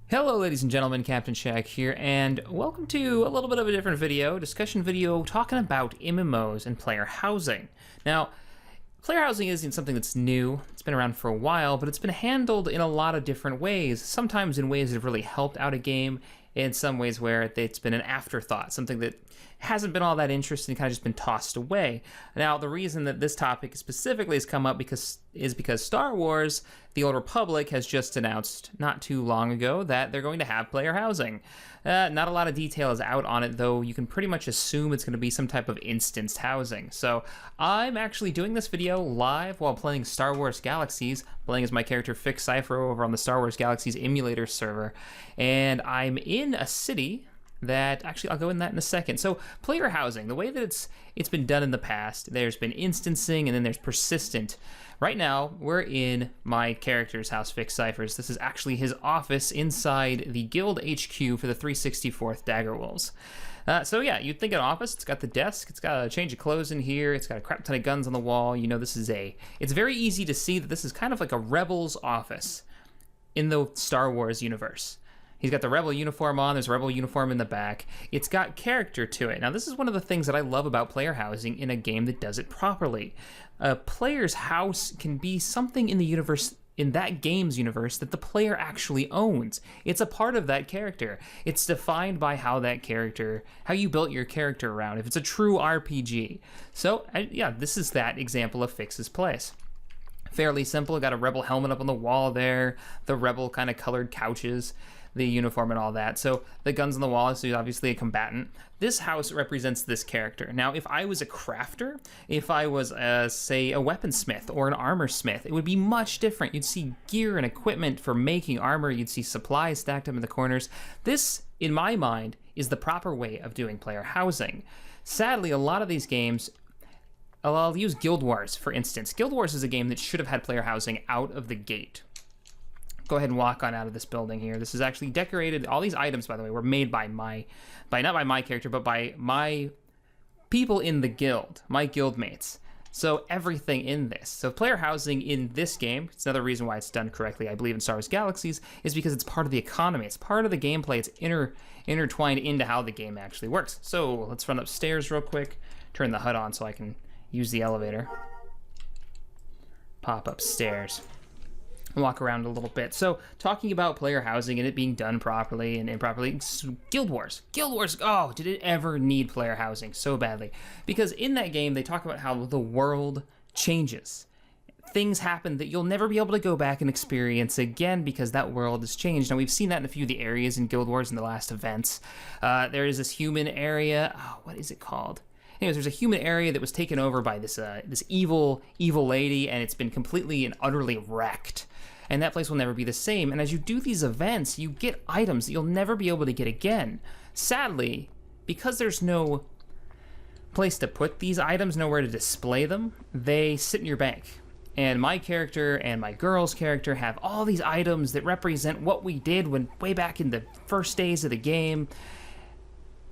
Hello ladies and gentlemen, CaptainShack here, and welcome to a little bit of a different video, discussion video talking about MMOs and player housing. Now, player housing isn't something that's new, it's been around for a while, but it's been handled in a lot of different ways, sometimes in ways that have really helped out a game, in some ways where it's been an afterthought, something that hasn't been all that interesting, kind of just been tossed away. Now, the reason that this topic specifically has come up is because Star Wars, The Old Republic, has just announced not too long ago that they're going to have player housing. Not a lot of detail is out on it, though you can pretty much assume it's going to be some type of instanced housing. So I'm actually doing this video live while playing Star Wars Galaxies, playing as my character Fix Cypher over on the Star Wars Galaxies emulator server, and I'm in a city that, actually I'll go in that in a second. So player housing, the way that it's been done in the past, there's been instancing and then there's persistent. Right now, we're in my character's house, Fix Cyphers. This is actually his office inside the guild HQ for the 364th Dagger Wolves. So yeah, you'd think an office, it's got the desk, it's got a change of clothes in here, it's got a crap ton of guns on the wall. You know, it's very easy to see that this is kind of like a rebel's office in the Star Wars universe. He's got the rebel uniform on, there's a rebel uniform in the back. It's got character to it. Now, this is one of the things that I love about player housing in a game that does it properly. A player's house can be something in the universe, in that game's universe, that the player actually owns. It's a part of that character. It's defined by how you built your character around, if it's a true RPG. So, yeah, this is that example of Fix's place. Fairly simple, got a rebel helmet up on the wall there, the rebel kind of colored couches, the uniform and all that. So the guns on the wall, so he's obviously a combatant. This house represents this character. Now, if I was a crafter, if I was, say, a weaponsmith or an armor smith, it would be much different. You'd see gear and equipment for making armor. You'd see supplies stacked up in the corners. This, in my mind, is the proper way of doing player housing. Sadly, a lot of these games, I'll use Guild Wars, for instance. Guild Wars is a game that should have had player housing out of the gate. Go ahead and walk on out of this building here. This is actually decorated. All these items, by the way, were made by not by my character, but by my people in the guild, my guild mates. So everything in this. So player housing in this game, it's another reason why it's done correctly, I believe, in Star Wars Galaxies, is because it's part of the economy. It's part of the gameplay. It's intertwined into how the game actually works. So let's run upstairs real quick, turn the HUD on so I can use the elevator. Pop upstairs. Walk around a little bit. So talking about player housing and it being done properly and improperly, Guild Wars, oh, did it ever need player housing so badly? Because in that game, they talk about how the world changes. Things happen that you'll never be able to go back and experience again because that world has changed. Now, we've seen that in a few of the areas in Guild Wars in the last events. There is this human area. Oh, what is it called? Anyways, there's a human area that was taken over by this evil lady, and it's been completely and utterly wrecked. And that place will never be the same. And as you do these events, you get items that you'll never be able to get again. Sadly, because there's no place to put these items, nowhere to display them, they sit in your bank. And my character and my girl's character have all these items that represent what we did way back in the first days of the game.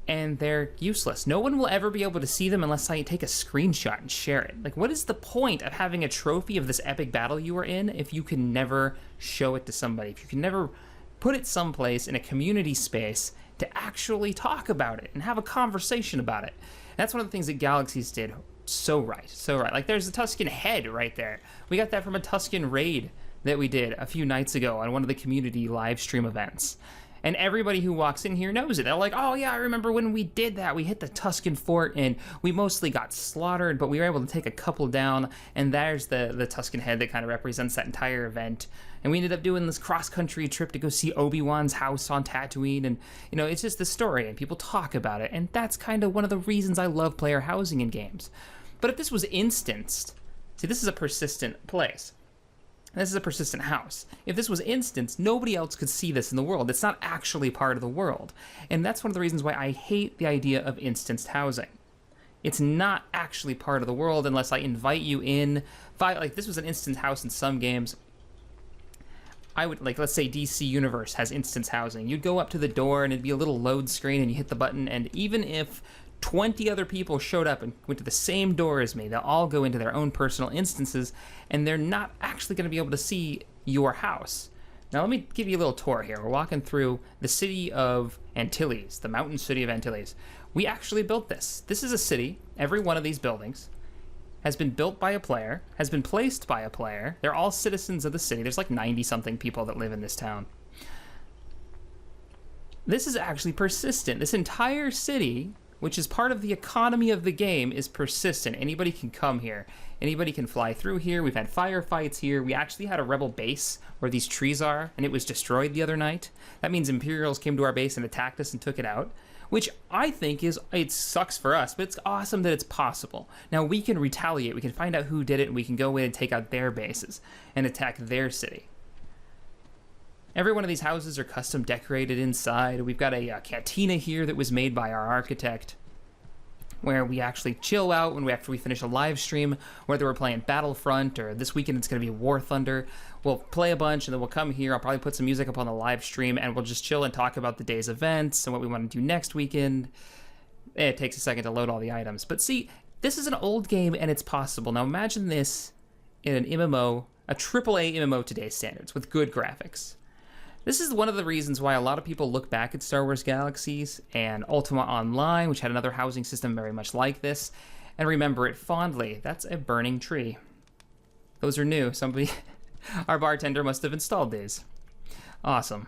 And they're useless. No one will ever be able to see them unless I take a screenshot and share it. Like, what is the point of having a trophy of this epic battle you were in if you can never show it to somebody? If you can never put it someplace in a community space to actually talk about it and have a conversation about it? That's one of the things that Galaxies did so right. Like, there's the Tusken head right there. We got that from a Tusken raid that we did a few nights ago on one of the community live stream events. And everybody who walks in here knows it. They're like, oh yeah, I remember when we did that. We hit the Tusken fort and we mostly got slaughtered, but we were able to take a couple down. And there's the Tusken head that kind of represents that entire event. And we ended up doing this cross-country trip to go see Obi-Wan's house on Tatooine. And, you know, it's just the story and people talk about it. And that's kind of one of the reasons I love player housing in games. But if this was instanced, see, this is a persistent place. This is a persistent house. If this was instanced, nobody else could see this in the world. It's not actually part of the world. And that's one of the reasons why I hate the idea of instanced housing. It's not actually part of the world unless I invite you in. Like, this was an instance house in some games. I would, like, let's say DC Universe has instance housing. You'd go up to the door and it'd be a little load screen and you hit the button, and even if 20 other people showed up and went to the same door as me, they'll all go into their own personal instances, and they're not actually going to be able to see your house. Now let me give you a little tour here. We're walking through the city of Antilles, the mountain city of Antilles. We actually built this. This is a city. Every one of these buildings has been built by a player, has been placed by a player. They're all citizens of the city. There's like 90-something people that live in this town. This is actually persistent. This entire city, which is part of the economy of the game, is persistent. Anybody can come here. Anybody can fly through here. We've had firefights here. We actually had a rebel base where these trees are, and it was destroyed the other night. That means Imperials came to our base and attacked us and took it out, which I think it sucks for us, but it's awesome that it's possible. Now we can retaliate. We can find out who did it, and we can go in and take out their bases and attack their city. Every one of these houses are custom decorated inside. We've got a cantina here that was made by our architect, where we actually chill out after we finish a live stream, whether we're playing Battlefront or this weekend it's going to be War Thunder. We'll play a bunch and then we'll come here. I'll probably put some music up on the live stream and we'll just chill and talk about the day's events and what we want to do next weekend. It takes a second to load all the items. But see, this is an old game and it's possible. Now imagine this in an MMO, a AAA MMO today's standards with good graphics. This is one of the reasons why a lot of people look back at Star Wars Galaxies and Ultima Online, which had another housing system very much like this, and remember it fondly. That's a burning tree. Those are new. Somebody, our bartender must have installed these. Awesome.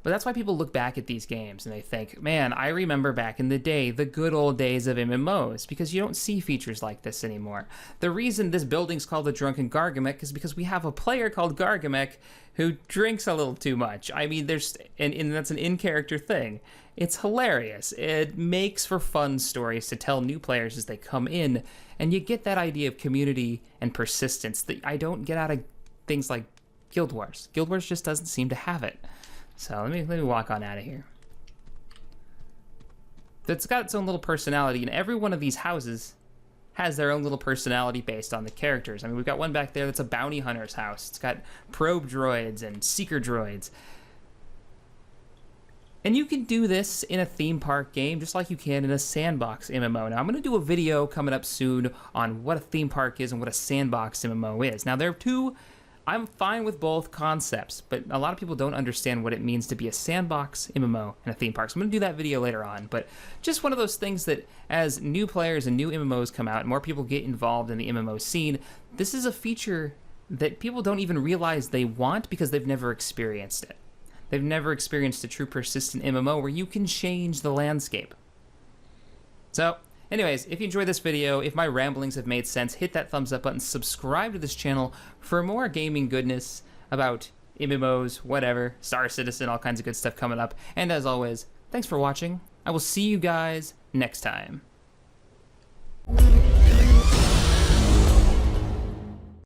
But that's why people look back at these games and they think, man, I remember back in the day, the good old days of MMOs, because you don't see features like this anymore. The reason this building's called the Drunken Gargamel is because we have a player called Gargamel who drinks a little too much. I mean, and that's an in-character thing. It's hilarious. It makes for fun stories to tell new players as they come in, and you get that idea of community and persistence that I don't get out of things like Guild Wars. Guild Wars just doesn't seem to have it. So let me walk on out of here. It's got its own little personality, and every one of these houses has their own little personality based on the characters. I mean, we've got one back there that's a bounty hunter's house. It's got probe droids and seeker droids. And you can do this in a theme park game just like you can in a sandbox MMO. Now, I'm going to do a video coming up soon on what a theme park is and what a sandbox MMO is. Now, there are two. I'm fine with both concepts, but a lot of people don't understand what it means to be a sandbox MMO and a theme park. So I'm going to do that video later on, but just one of those things that as new players and new MMOs come out and more people get involved in the MMO scene, this is a feature that people don't even realize they want because they've never experienced it. They've never experienced a true persistent MMO where you can change the landscape. So, anyways, if you enjoyed this video, if my ramblings have made sense, hit that thumbs up button, subscribe to this channel for more gaming goodness about MMOs, whatever, Star Citizen, all kinds of good stuff coming up. And as always, thanks for watching. I will see you guys next time.